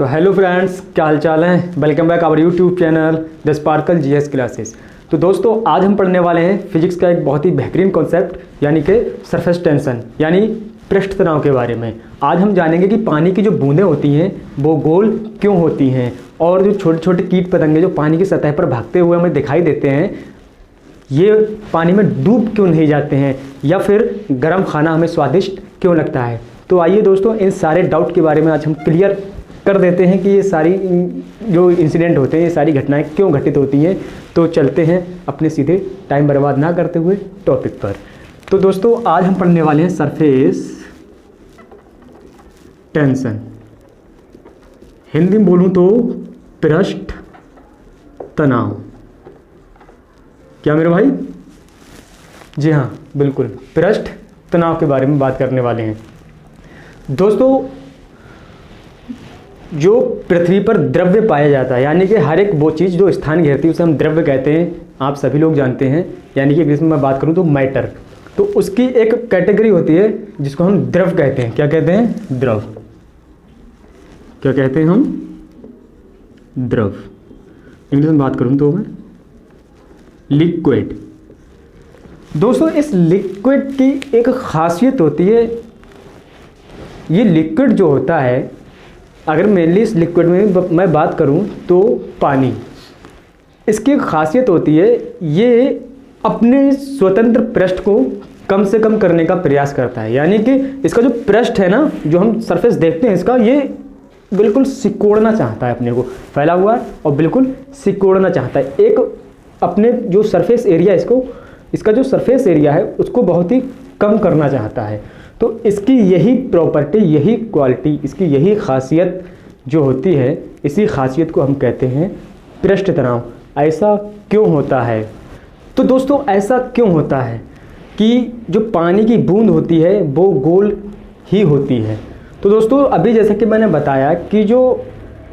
तो hello friends, क्या हाल चाल है। Welcome back our YouTube channel the Sparkle GS classes. तो दोस्तों आज हम पढ़ने वाले हैं फिजिक्स का एक बहुत ही बेहतरीन कॉन्सेप्ट यानी कि सरफेस टेंशन यानी पृष्ठ तनाव के बारे में। आज हम जानेंगे कि पानी की जो बूंदें होती हैं वो गोल क्यों होती हैं और जो छोटे छोटे कीट पतंगे जो पानी की सतह पर भागते हुए हमें दिखाई देते हैं ये पानी में डूब क्यों नहीं जाते हैं या फिर गर्म खाना हमें स्वादिष्ट क्यों लगता है। तो आइए दोस्तों इन सारे डाउट के बारे में आज हम क्लियर कर देते हैं कि ये सारी जो इंसिडेंट होते हैं ये सारी घटनाएं क्यों घटित होती हैं। तो चलते हैं अपने सीधे टाइम बर्बाद ना करते हुए टॉपिक पर। तो दोस्तों आज हम पढ़ने वाले हैं सरफेस टेंशन, हिंदी में बोलूं तो पृष्ठ तनाव। क्या मेरे भाई? जी हाँ बिल्कुल, पृष्ठ तनाव के बारे में बात करने वाले हैं। दोस्तों जो पृथ्वी पर द्रव्य पाया जाता है यानी कि हर एक वो चीज़ जो स्थान घेरती है उसे हम द्रव्य कहते हैं, आप सभी लोग जानते हैं। यानी कि इंग्लिश में मैं बात करूं तो मैटर, तो उसकी एक कैटेगरी होती है जिसको हम द्रव कहते हैं। क्या कहते हैं? द्रव। क्या कहते हैं हम? द्रव। इंग्लिश में बात करूं तो मैं लिक्विड। दोस्तों इस लिक्विड की एक खासियत होती है, ये लिक्विड जो होता है, अगर मेनली इस लिक्विड में मैं बात करूं तो पानी, इसकी एक खासियत होती है ये अपने स्वतंत्र पृष्ठ को कम से कम करने का प्रयास करता है। यानी कि इसका जो पृष्ठ है ना, जो हम सरफेस देखते हैं इसका, ये बिल्कुल सिकोड़ना चाहता है, अपने को फैला हुआ है और बिल्कुल सिकोड़ना चाहता है। एक अपने जो सरफेस एरिया इसका जो सरफेस एरिया है उसको बहुत ही कम करना चाहता है। तो इसकी यही प्रॉपर्टी, यही क्वालिटी, इसकी यही खासियत जो होती है, इसी खासियत को हम कहते हैं पृष्ठ तनाव। ऐसा क्यों होता है? तो दोस्तों ऐसा क्यों होता है कि जो पानी की बूंद होती है वो गोल ही होती है। तो दोस्तों अभी जैसा कि मैंने बताया कि जो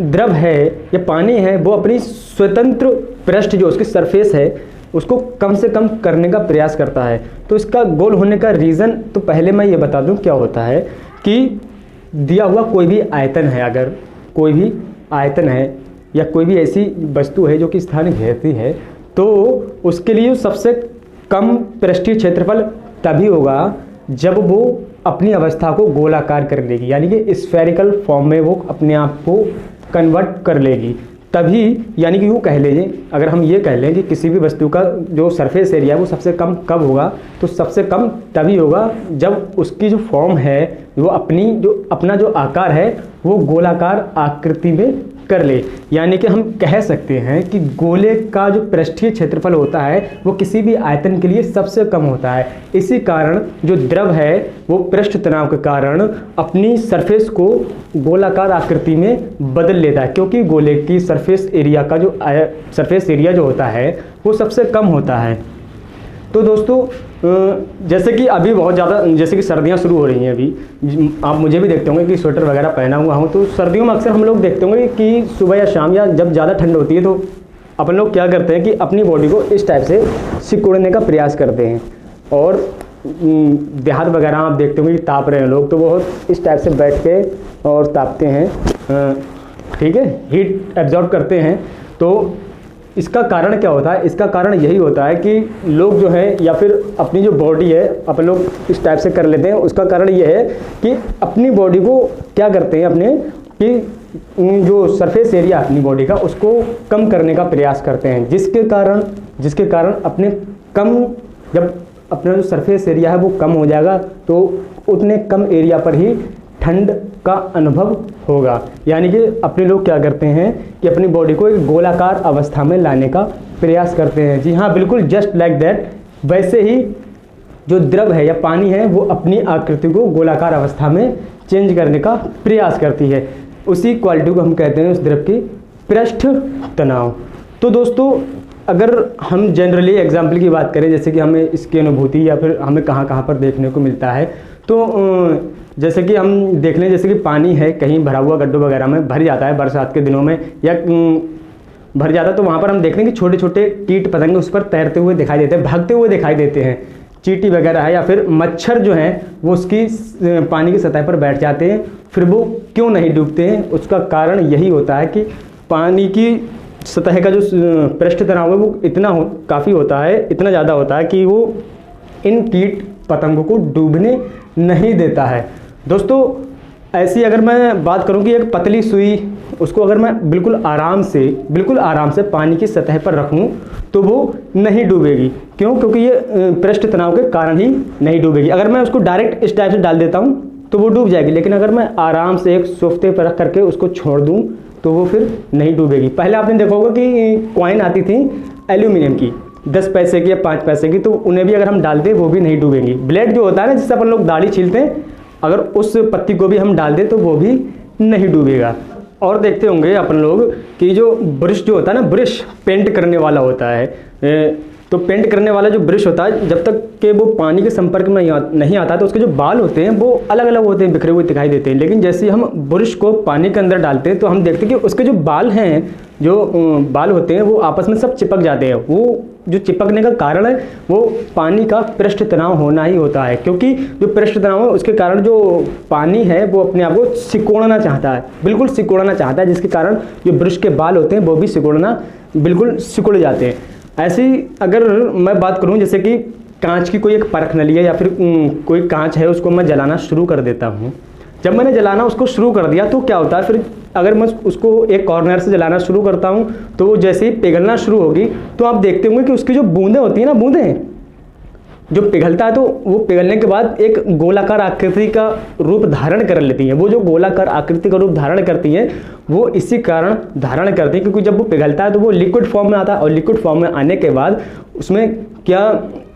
द्रव है या पानी है वो अपनी स्वतंत्र पृष्ठ जो उसकी सरफेस है उसको कम से कम करने का प्रयास करता है। तो इसका गोल होने का रीज़न तो पहले मैं ये बता दूं क्या होता है कि दिया हुआ कोई भी आयतन है, अगर कोई भी आयतन है या कोई भी ऐसी वस्तु है जो कि स्थान घेरती है, तो उसके लिए सबसे कम पृष्ठीय क्षेत्रफल तभी होगा जब वो अपनी अवस्था को गोलाकार कर लेगी, यानी कि स्फेरिकल फॉर्म में वो अपने आप को कन्वर्ट कर लेगी तभी। यानी कि यूँ कह लीजिए, अगर हम ये कह लें कि किसी भी वस्तु का जो सरफेस एरिया है वो सबसे कम कब होगा, तो सबसे कम तभी होगा जब उसकी जो फॉर्म है वो अपना जो आकार है वो गोलाकार आकृति में कर ले। यानी कि हम कह सकते हैं कि गोले का जो पृष्ठीय क्षेत्रफल होता है वो किसी भी आयतन के लिए सबसे कम होता है। इसी कारण जो द्रव है वो पृष्ठ तनाव के कारण अपनी सरफेस को गोलाकार आकृति में बदल लेता है, क्योंकि गोले की सरफेस एरिया जो होता है वो सबसे कम होता है। तो दोस्तों जैसे कि अभी बहुत ज़्यादा, जैसे कि सर्दियाँ शुरू हो रही हैं, अभी आप मुझे भी देखते होंगे कि स्वेटर वगैरह पहना हुआ हूँ। तो सर्दियों में अक्सर हम लोग देखते होंगे कि सुबह या शाम या जब ज़्यादा ठंड होती है तो अपन लोग क्या करते हैं कि अपनी बॉडी को इस टाइप से सिकुड़ने का प्रयास करते हैं। और देहात वगैरह आप देखते होंगे कि ताप रहे हैं लोग, तो वो इस टाइप से बैठ के और तापते हैं, ठीक है, हीट एब्जॉर्ब करते हैं। तो इसका कारण क्या होता है? इसका कारण यही होता है कि लोग जो है या फिर अपनी जो बॉडी है अपन लोग इस टाइप से कर लेते हैं। उसका कारण ये है कि अपनी बॉडी को क्या करते हैं, अपने कि जो सरफेस एरिया अपनी बॉडी का उसको कम करने का प्रयास करते हैं, जिसके कारण अपने जब अपना जो सरफेस एरिया है वो कम हो जाएगा तो उतने कम एरिया पर ही ठंड का अनुभव होगा। यानी कि अपने लोग क्या करते हैं कि अपनी बॉडी को एक गोलाकार अवस्था में लाने का प्रयास करते हैं। जी हाँ बिल्कुल, जस्ट लाइक दैट। वैसे ही जो द्रव है या पानी है वो अपनी आकृति को गोलाकार अवस्था में चेंज करने का प्रयास करती है। उसी क्वालिटी को हम कहते हैं उस द्रव की पृष्ठ तनाव। तो दोस्तों अगर हम जनरली एग्जाम्पल की बात करें, जैसे कि हमें इसकी अनुभूति या फिर हमें कहाँ कहाँ पर देखने को मिलता है, तो जैसे कि हम देख लें, जैसे कि पानी है कहीं भरा हुआ गड्ढों वगैरह में भर जाता है बरसात के दिनों में या भर जाता है, तो वहाँ पर हम देखते हैं कि छोटे छोटे कीट पतंगे उस पर तैरते हुए दिखाई देते हैं, भागते हुए दिखाई देते हैं। चींटी वगैरह है या फिर मच्छर जो हैं वो उसकी पानी की सतह पर बैठ जाते हैं, फिर वो क्यों नहीं डूबते हैं? उसका कारण यही होता है कि पानी की सतह का जो पृष्ठ तनाव है वो काफ़ी होता है, इतना ज़्यादा होता है कि वो इन कीट पतंगों को डूबने नहीं देता है। दोस्तों ऐसी अगर मैं बात करूं कि एक पतली सुई, उसको अगर मैं बिल्कुल आराम से पानी की सतह पर रखूं तो वो नहीं डूबेगी। क्यों? क्योंकि ये पृष्ठ तनाव के कारण ही नहीं डूबेगी। अगर मैं उसको डायरेक्ट इस टाइप से डाल देता हूं तो वो डूब जाएगी, लेकिन अगर मैं आराम से एक सोफ्ते पर रख करके उसको छोड़ दूं तो वो फिर नहीं डूबेगी। पहले आपने देखा होगा कि कॉइन आती थी एल्यूमिनियम की, 10 पैसे की या 5 पैसे की, तो उन्हें भी अगर हम डाल दें वो भी नहीं डूबेंगी। ब्लेड जो होता है ना, जिससे अपन लोग दाढ़ी छीलते हैं, अगर उस पत्ती को भी हम डाल दें तो वो भी नहीं डूबेगा। और देखते होंगे अपन लोग कि जो ब्रश जो होता है ना, ब्रश पेंट करने वाला होता है, तो पेंट करने वाला जो ब्रश होता है, जब तक कि वो पानी के संपर्क में नहीं आता तो उसके जो बाल होते हैं वो अलग अलग होते हैं, बिखरे हुए दिखाई देते हैं। लेकिन जैसे हम ब्रश को पानी के अंदर डालते हैं तो हम देखते हैं कि उसके जो बाल हैं, जो बाल होते हैं वो आपस में सब चिपक जाते हैं। वो जो चिपकने का कारण है वो पानी का पृष्ठ तनाव होना ही होता है, क्योंकि जो पृष्ठ तनाव है उसके कारण जो पानी है वो अपने आप को सिकोड़ना चाहता है, बिल्कुल सिकोड़ना चाहता है, जिसके कारण जो ब्रश के बाल होते हैं वो भी बिल्कुल सिकुड़ जाते हैं। ऐसी अगर मैं बात करूं, जैसे कि कांच की कोई एक परख नली है या फिर कोई कांच है, उसको मैं जलाना शुरू कर देता हूं। जब मैंने जलाना उसको शुरू कर दिया तो क्या होता है, फिर अगर मैं उसको एक कॉर्नर से जलाना शुरू करता हूं तो वो जैसे ही पिघलना शुरू होगी तो आप देखते होंगे कि उसकी जो बूंदें होती हैं ना, बूंदें जो पिघलता है तो वो पिघलने के बाद एक गोलाकार आकृति का रूप धारण कर लेती हैं। वो जो गोलाकार आकृति का रूप धारण करती हैं वो इसी कारण धारण करती है क्योंकि जब वो पिघलता है तो वो लिक्विड फॉर्म में आता है, और लिक्विड फॉर्म में आने के बाद उसमें क्या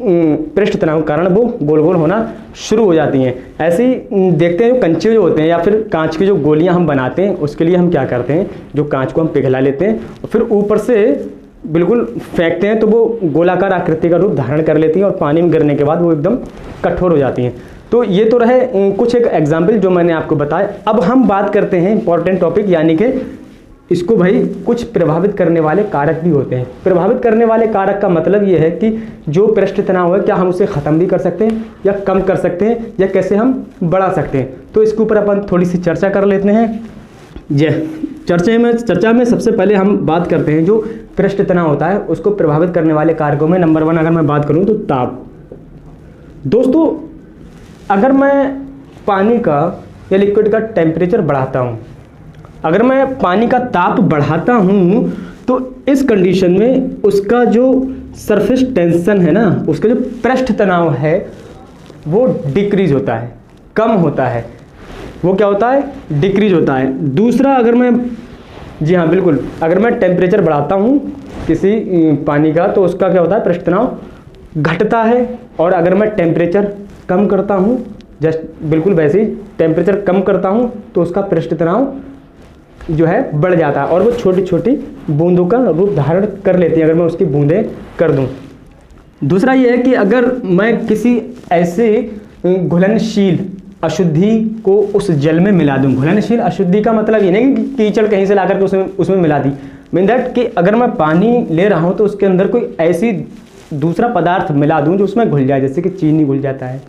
पृष्ठ तनाव के कारण वो गोल गोल होना शुरू हो जाती हैं। ऐसे ही देखते हैं जो कंचे जो होते हैं या फिर कांच की जो गोलियां हम बनाते हैं, उसके लिए हम क्या करते हैं, जो कांच को हम पिघला लेते हैं और फिर ऊपर से बिल्कुल फेंकते हैं तो वो गोलाकार आकृति का रूप धारण कर लेती हैं और पानी में गिरने के बाद वो एकदम कठोर हो जाती हैं। तो ये तो रहे कुछ एक एग्जाम्पल जो मैंने आपको बताया। अब हम बात करते हैं इंपॉर्टेंट टॉपिक, यानी कि इसको भाई कुछ प्रभावित करने वाले कारक भी होते हैं। प्रभावित करने वाले कारक का मतलब ये है कि जो पृष्ठ तनाव है क्या हम उसे ख़त्म भी कर सकते हैं या कम कर सकते हैं या कैसे हम बढ़ा सकते हैं। तो इसके ऊपर अपन थोड़ी सी चर्चा कर लेते हैं। चर्चा में सबसे पहले हम बात करते हैं जो पृष्ठ तनाव होता है उसको प्रभावित करने वाले कारकों में नंबर 1 अगर मैं बात करूं तो ताप। दोस्तों अगर मैं पानी का या लिक्विड का टेम्परेचर बढ़ाता हूं, अगर मैं पानी का ताप बढ़ाता हूं तो इस कंडीशन में उसका जो सरफेस टेंशन है ना, उसका जो पृष्ठ तनाव है वो डिक्रीज होता है, कम होता है। वो क्या होता है, डिक्रीज होता है। दूसरा अगर मैं, जी हाँ बिल्कुल, अगर मैं टेम्परेचर बढ़ाता हूँ किसी पानी का तो उसका क्या होता है, पृष्ठ तनाव घटता है। और अगर मैं टेम्परेचर कम करता हूँ, जस्ट बिल्कुल वैसे ही टेम्परेचर कम करता हूँ तो उसका पृष्ठ तनाव जो है बढ़ जाता है और वो छोटी छोटी बूंदों का रूप धारण कर लेती है अगर मैं उसकी बूंदें कर दूँ। दूसरा ये है कि अगर मैं किसी ऐसे घुलनशील अशुद्धि को उस जल में मिला दूं। घुलनशील अशुद्धि का मतलब ये नहीं कि कीचड़ कहीं से ला करके उसमें मिला दी, मीन दैट कि अगर मैं पानी ले रहा हूं तो उसके अंदर कोई ऐसी दूसरा पदार्थ मिला दूं जो उसमें घुल जाए, जैसे कि चीनी घुल जाता है,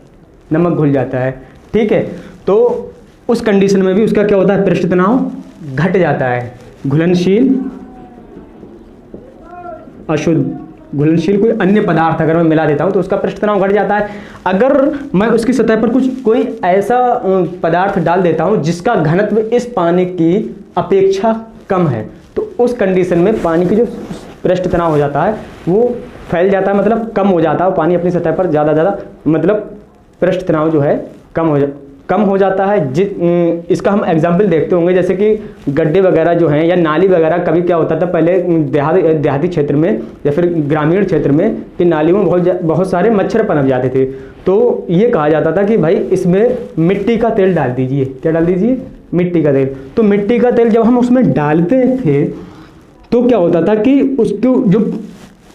नमक घुल जाता है, ठीक है। तो उस कंडीशन में भी उसका क्या होता है, पृष्ठ तनाव घट जाता है। घुलनशील अशुद्ध, घुलनशील कोई अन्य पदार्थ अगर मैं मिला देता हूं तो उसका पृष्ठ तनाव घट जाता है। अगर मैं उसकी सतह पर कोई ऐसा पदार्थ डाल देता हूं जिसका घनत्व इस पानी की अपेक्षा कम है तो उस कंडीशन में पानी की जो पृष्ठ तनाव हो जाता है वो फैल जाता है, मतलब कम हो जाता है। पानी अपनी सतह पर ज़्यादा मतलब पृष्ठ तनाव जो है कम हो जाता है। इसका हम एग्जाम्पल देखते होंगे, जैसे कि गड्ढे वगैरह जो हैं या नाली वगैरह, कभी क्या होता था पहले देहाती क्षेत्र में या फिर ग्रामीण क्षेत्र में कि नालियों में बहुत सारे मच्छर पनप जाते थे। तो ये कहा जाता था कि भाई इसमें मिट्टी का तेल डाल दीजिए। क्या डाल दीजिए, मिट्टी का तेल। तो मिट्टी का तेल जब हम उसमें डालते थे तो क्या होता था कि उसको जो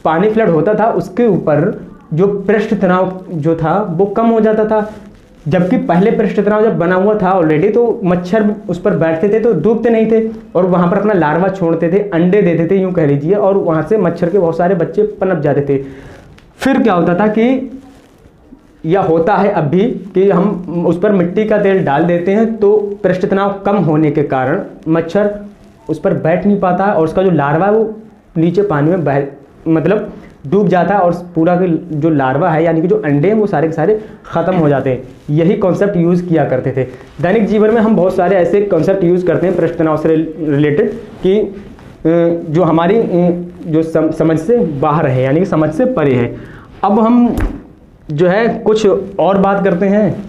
पानी फ्लड होता था उसके ऊपर जो पृष्ठ तनाव जो था वो कम हो जाता था। जबकि पहले पृष्ठ तनाव जब बना हुआ था ऑलरेडी तो मच्छर उस पर बैठते थे तो डूबते नहीं थे और वहां पर अपना लार्वा छोड़ते थे, अंडे देते थे यूं कह लीजिए, और वहां से मच्छर के बहुत सारे बच्चे पनप जाते थे। फिर क्या होता था कि या होता है अब भी कि हम उस पर मिट्टी का तेल डाल देते हैं तो पृष्ठ तनाव कम होने के कारण मच्छर उस पर बैठ नहीं पाता है और उसका जो लार्वा है वो नीचे पानी में मतलब डूब जाता है और पूरा जो लार्वा है यानी कि जो अंडे हैं वो सारे के सारे ख़त्म हो जाते हैं। यही कॉन्सेप्ट यूज़ किया करते थे। दैनिक जीवन में हम बहुत सारे ऐसे कॉन्सेप्ट यूज़ करते हैं पृष्ठ तनाव से रिलेटेड कि जो हमारी जो समझ से बाहर है यानी कि समझ से परे है। अब हम जो है कुछ और बात करते हैं।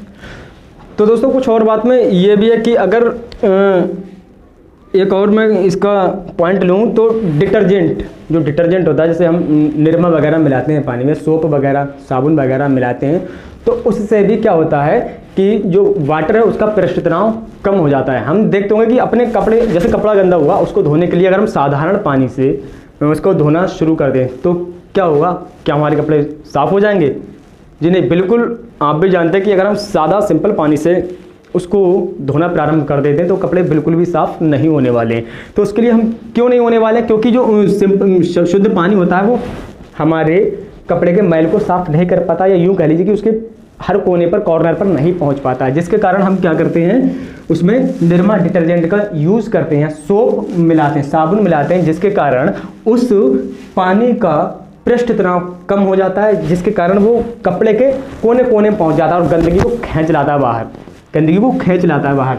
तो दोस्तों कुछ और बात में ये भी है कि अगर एक और मैं इसका पॉइंट लूँ तो डिटर्जेंट, जो डिटर्जेंट होता है जैसे हम निरमा वगैरह मिलाते हैं पानी में, सोप वगैरह साबुन वगैरह मिलाते हैं, तो उससे भी क्या होता है कि जो वाटर है उसका पृष्ठ तनाव कम हो जाता है। हम देखते होंगे कि अपने कपड़े, जैसे कपड़ा गंदा हुआ उसको धोने के लिए अगर हम साधारण पानी से उसको धोना शुरू कर दें तो क्या होगा, क्या हमारे कपड़े साफ़ हो जाएंगे? जी नहीं, बिल्कुल। आप भी जानते हैं कि अगर हम सादा सिंपल पानी से उसको धोना प्रारंभ कर देते हैं तो कपड़े बिल्कुल भी साफ़ नहीं होने वाले हैं। तो उसके लिए हम क्यों नहीं होने वाले? क्योंकि जो शुद्ध पानी होता है वो हमारे कपड़े के मैल को साफ़ नहीं कर पाता, या यूँ कह लीजिए कि उसके हर कोने पर, कॉर्नर पर नहीं पहुंच पाता है, जिसके कारण हम क्या करते हैं उसमें निरमा डिटर्जेंट का यूज़ करते हैं, सोप मिलाते हैं, साबुन मिलाते हैं, जिसके कारण उस पानी का पृष्ठ तनाव कम हो जाता है, जिसके कारण वो कपड़े के कोने कोने में पहुंच जाता है और गंदगी को खींच लाता है बाहर, गंदगी को खींच लाता है बाहर।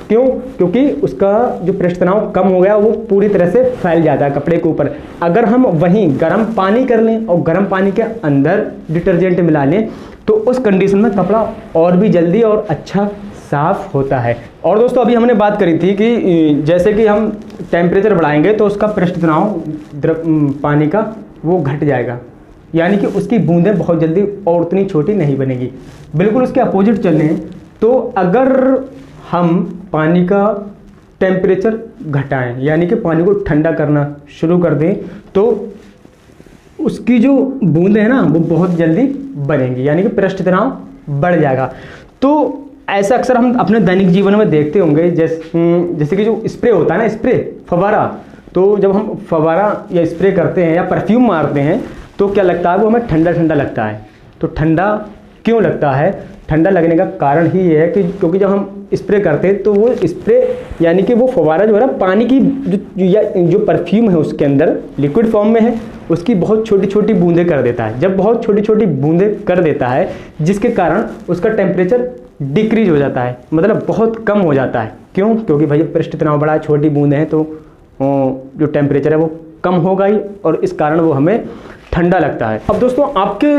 क्यों? क्योंकि उसका जो पृष्ठ तनाव कम हो गया वो पूरी तरह से फैल जाता है कपड़े के ऊपर। अगर हम वहीं गर्म पानी कर लें और गर्म पानी के अंदर डिटर्जेंट मिला लें तो उस कंडीशन में कपड़ा और भी जल्दी और अच्छा साफ होता है। और दोस्तों अभी हमने बात करी थी कि जैसे कि हम टेम्परेचर बढ़ाएंगे तो उसका पृष्ठ तनाव पानी का वो घट जाएगा, यानी कि उसकी बूंदें बहुत जल्दी और उतनी छोटी नहीं बनेगी। बिल्कुल उसके अपोजिट चलें तो अगर हम पानी का टेम्परेचर घटाएं यानी कि पानी को ठंडा करना शुरू कर दें तो उसकी जो बूंदें हैं ना वो बहुत जल्दी बनेंगी, यानी कि पृष्ठ तनाव बढ़ जाएगा। तो ऐसा अक्सर हम अपने दैनिक जीवन में देखते होंगे, जैसे कि जो स्प्रे होता है ना, स्प्रे फव्वारा, तो जब हम फव्वारा या स्प्रे करते हैं या परफ्यूम मारते हैं तो क्या लगता है, वो हमें ठंडा ठंडा लगता है। तो ठंडा क्यों लगता है? ठंडा लगने का कारण ही ये है कि क्योंकि जब हम स्प्रे करते हैं तो वो स्प्रे यानी कि वो फव्वारा जो है ना पानी की जो परफ्यूम है उसके अंदर लिक्विड फॉर्म में है, उसकी बहुत छोटी छोटी बूंदें कर देता है। जब बहुत छोटी छोटी बूंदें कर देता है जिसके कारण उसका टेम्परेचर डिक्रीज हो जाता है, मतलब बहुत कम हो जाता है। क्यों? क्योंकि भाई पृष्ठ तनाव बड़ा है, छोटी बूंदें हैं तो जो टेम्परेचर है वो कम होगा ही और इस कारण वो हमें ठंडा लगता है। अब दोस्तों आपके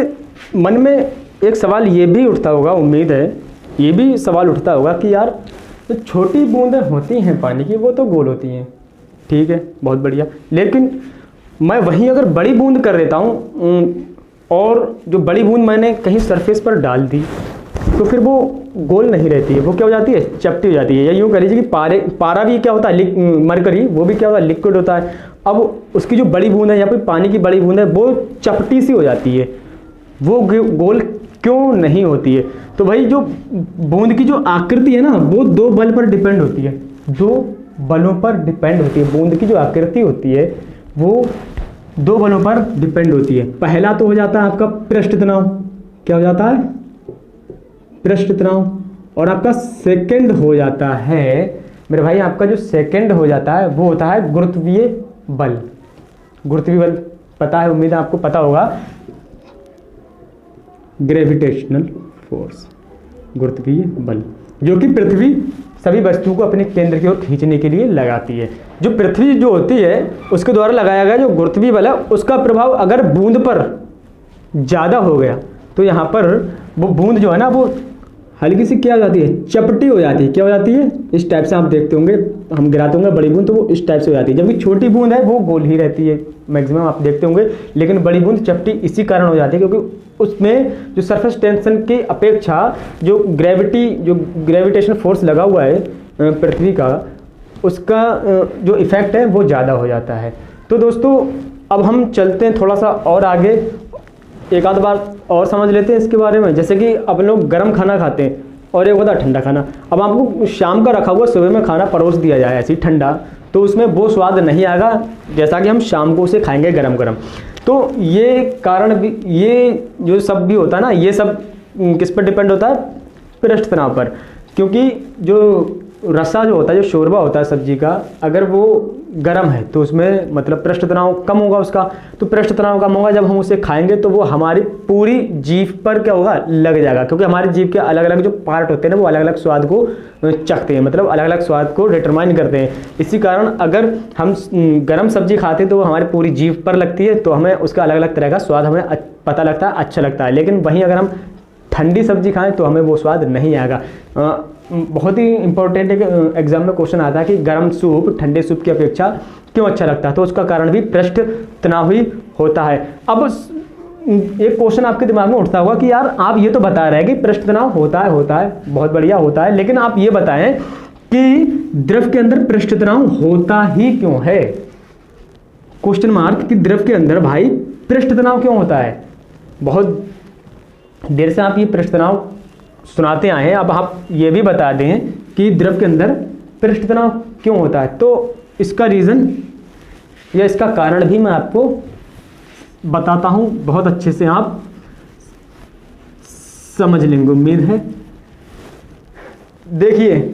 मन में एक सवाल ये भी उठता होगा, उम्मीद है ये भी सवाल उठता होगा कि यार जो छोटी बूंदें होती हैं पानी की वो तो गोल होती हैं, ठीक है बहुत बढ़िया, लेकिन मैं वहीं अगर बड़ी बूंद कर देता हूँ और जो बड़ी बूंद मैंने कहीं सरफेस पर डाल दी तो फिर वो गोल नहीं रहती है, वो क्या हो जाती है, चपटी हो जाती है। या यूँ कह लीजिए कि पारा भी क्या होता है, मरकरी, वो भी क्या होता है, लिक्विड होता है। अब उसकी जो बड़ी बूंद है या फिर पानी की बड़ी बूंद है वो चपटी सी हो जाती है, वो गोल क्यों नहीं होती है? तो भाई जो बूंद की जो आकृति है ना वो दो बल पर डिपेंड होती है, दो बलों पर डिपेंड होती है। बूंद की जो आकृति होती है वो दो बलों पर डिपेंड होती है। पहला तो हो जाता है आपका पृष्ठ तनाव, क्या हो जाता है, पृष्ठ तनाव, और आपका सेकंड हो जाता है मेरे भाई, आपका जो सेकंड हो जाता है वो होता है गुरुत्वीय बल। गुरुत्वीय बल पता है, उम्मीद है आपको पता होगा, ग्रेविटेशनल फोर्स, गुरुत्वीय बल, जो कि पृथ्वी सभी वस्तुओं को अपने केंद्र की ओर खींचने के लिए लगाती है। जो पृथ्वी जो होती है उसके द्वारा लगाया गया जो गुरुत्वीय बल है उसका प्रभाव अगर बूंद पर ज़्यादा हो गया तो यहाँ पर वो बूंद जो है ना वो हल्की सी क्या हो जाती है, चपटी हो जाती है। क्या हो जाती है, इस टाइप से आप देखते होंगे, हम गिराते होंगे बड़ी बूंद तो वो इस टाइप से हो जाती है, जबकि छोटी बूंद है वो गोल ही रहती है मैक्सिमम आप देखते होंगे। लेकिन बड़ी बूंद चपटी इसी कारण हो जाती है क्योंकि उसमें जो सरफेस टेंशन की अपेक्षा जो ग्रेविटेशन फोर्स लगा हुआ है पृथ्वी का, उसका जो इफेक्ट है वो ज़्यादा हो जाता है। तो दोस्तों अब हम चलते हैं थोड़ा सा और आगे, एक आध बार और समझ लेते हैं इसके बारे में। जैसे कि अपन लोग गर्म खाना खाते हैं और एक होता है ठंडा खाना। अब आपको शाम का रखा हुआ सुबह में खाना परोस दिया जाए ऐसे ही ठंडा, तो उसमें वो स्वाद नहीं आएगा जैसा कि हम शाम को उसे खाएंगे गरम गरम। तो ये कारण भी, ये जो सब भी होता है ना, ये सब किस पर डिपेंड होता है? पृष्ठ तनाव पर। क्योंकि जो रसा जो होता है, जो शोरबा होता है सब्जी का, अगर वो गर्म है तो उसमें मतलब पृष्ठ तनाव कम होगा उसका। तो पृष्ठ तनाव कम होगा, जब हम उसे खाएंगे तो वो हमारी पूरी जीभ पर क्या होगा? लग जाएगा। क्योंकि हमारी जीभ के अलग अलग जो पार्ट होते हैं ना, वो अलग अलग स्वाद को चखते हैं, मतलब अलग अलग स्वाद को डिटरमाइन करते हैं। इसी कारण अगर हम गर्म सब्जी खाते हैं तो वो हमारी पूरी जीभ पर लगती है, तो हमें उसका अलग अलग तरह का स्वाद हमें पता लगता है, अच्छा लगता है। लेकिन वहीं अगर हम ठंडी सब्जी खाएं तो हमें वो स्वाद नहीं आएगा। बहुत ही इंपॉर्टेंट एक एग्जाम में क्वेश्चन आता है कि गर्म सूप ठंडे सूप की अपेक्षा क्यों अच्छा लगता है, तो उसका कारण भी पृष्ठ तनाव ही होता है। अब एक क्वेश्चन आपके दिमाग में उठता होगा कि यार आप ये तो बता रहे हैं कि पृष्ठ तनाव होता है, बहुत बढ़िया होता है, लेकिन आप ये बताएं कि द्रव के अंदर पृष्ठ तनाव होता ही क्यों है? क्वेश्चन मार्क कि द्रव के अंदर भाई पृष्ठ तनाव क्यों होता है? बहुत देर से आप ये पृष्ठ तनाव सुनाते आए हैं, अब आप ये भी बता दें कि द्रव के अंदर पृष्ठ तनाव क्यों होता है। तो इसका रीज़न या इसका कारण भी मैं आपको बताता हूं, बहुत अच्छे से आप समझ लेंगे, उम्मीद है। देखिए,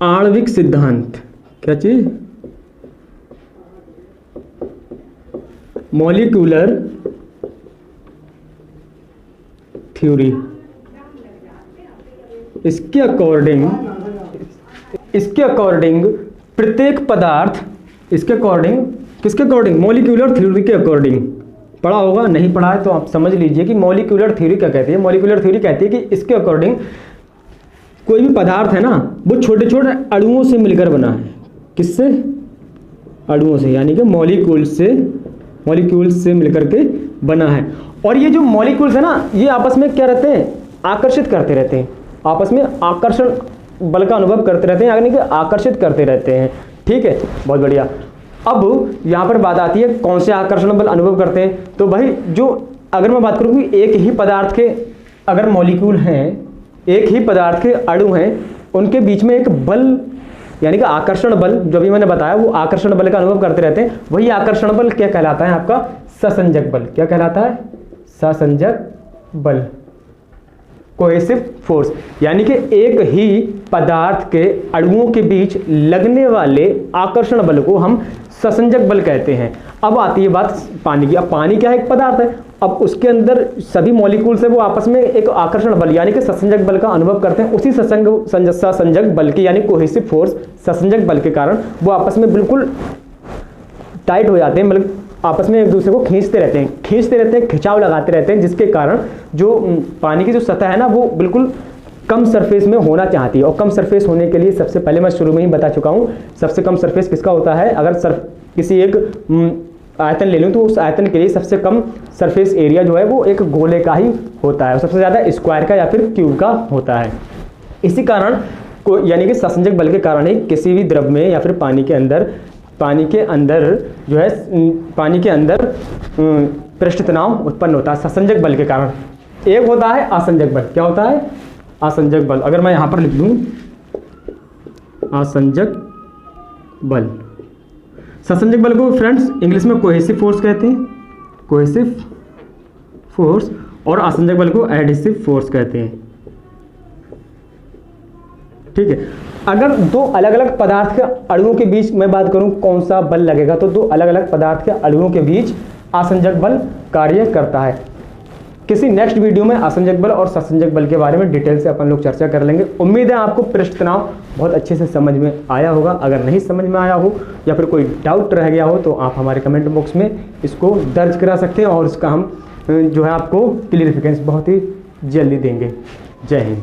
आणविक सिद्धांत, क्या चीज? Molecular theory. इसके अकॉर्डिंग प्रत्येक पदार्थ, इसके अकॉर्डिंग, किसके अकॉर्डिंग? मॉलिक्यूलर थ्योरी के अकॉर्डिंग। पढ़ा होगा, नहीं पढ़ा है तो आप समझ लीजिए कि मॉलिक्यूलर थ्योरी क्या कहती है। मॉलिक्यूलर थ्योरी कहती है कि इसके अकॉर्डिंग कोई भी पदार्थ है ना, वो छोटे छोटे अणुओं से मिलकर बना है। किससे? अणुओं से, यानी कि मॉलिक्यूल्स से मिलकर के बना है। और ये जो मॉलिक्यूल्स है ना, ये आपस में क्या रहते हैं? आकर्षित करते रहते हैं, आपस में आकर्षण बल का अनुभव करते रहते हैं, यानी कि आकर्षित करते रहते हैं। ठीक है, बहुत बढ़िया। अब यहाँ पर बात आती है कौन से आकर्षण बल अनुभव करते हैं। तो भाई जो, अगर मैं बात करूँ कि एक ही पदार्थ के अगर मॉलिक्यूल हैं, एक ही पदार्थ के अणु हैं, उनके बीच में एक बल यानी कि आकर्षण बल, जो भी मैंने बताया, वो आकर्षण बल का अनुभव करते रहते हैं। वही आकर्षण बल क्या कहलाता है? आपका ससंजक बल। क्या कहलाता है? ससंजक बल, कोहेसिव फोर्स। यानी कि एक ही पदार्थ के अणुओं के बीच लगने वाले आकर्षण बल को हम ससंजक बल कहते हैं। अब आती है बात पानी की। अब पानी क्या है? एक पदार्थ है। अब उसके अंदर सभी मॉलिक्यूल्स है, वो आपस में एक आकर्षण बल यानी कि ससंजक बल का अनुभव करते हैं। उसी ससंजक बल के यानी कोहेसिव फोर्स, ससंजक बल के कारण वो आपस में बिल्कुल टाइट हो जाते हैं, मतलब आपस में एक दूसरे को खींचते रहते हैं, खिंचाव लगाते रहते हैं, जिसके कारण जो पानी की जो सतह है ना, वो बिल्कुल कम सरफेस में होना चाहती है। और कम सरफेस होने के लिए सबसे पहले मैं शुरू में ही बता चुका हूँ, सबसे कम सरफेस किसका होता है? अगर किसी एक आयतन ले लूँ तो उस आयतन के लिए सबसे कम सरफेस एरिया जो है वो एक गोले का ही होता है, सबसे ज़्यादा स्क्वायर का या फिर क्यूब का होता है। इसी कारण यानी कि ससंजक बल के कारण ही किसी भी द्रव में या फिर पानी के अंदर पृष्ठ तनाव उत्पन्न होता है ससंजक बल के कारण। एक होता है आसंजक बल। क्या होता है? आसंजक बल। अगर मैं यहाँ पर लिख दूँ आसंजक बल, ससंजक बल को फ्रेंड्स इंग्लिश में कोहेसिव फोर्स कहते हैं, कोहेसिव फोर्स, और आसंजक बल को एडहेसिव फोर्स कहते हैं। ठीक है। अगर दो अलग अलग पदार्थ के अणुओं के बीच मैं बात करूं कौन सा बल लगेगा, तो दो अलग अलग पदार्थ के अणुओं के बीच आसंजक बल कार्य करता है। किसी नेक्स्ट वीडियो में आसंजक बल और ससंजक बल के बारे में डिटेल से अपन लोग चर्चा कर लेंगे। उम्मीद है आपको पृष्ठ तनाव बहुत अच्छे से समझ में आया होगा। अगर नहीं समझ में आया हो या फिर कोई डाउट रह गया हो तो आप हमारे कमेंट बॉक्स में इसको दर्ज करा सकते हैं और इसका हम जो है आपको क्लियरिफिकेशन बहुत ही जल्दी देंगे। जय हिंद।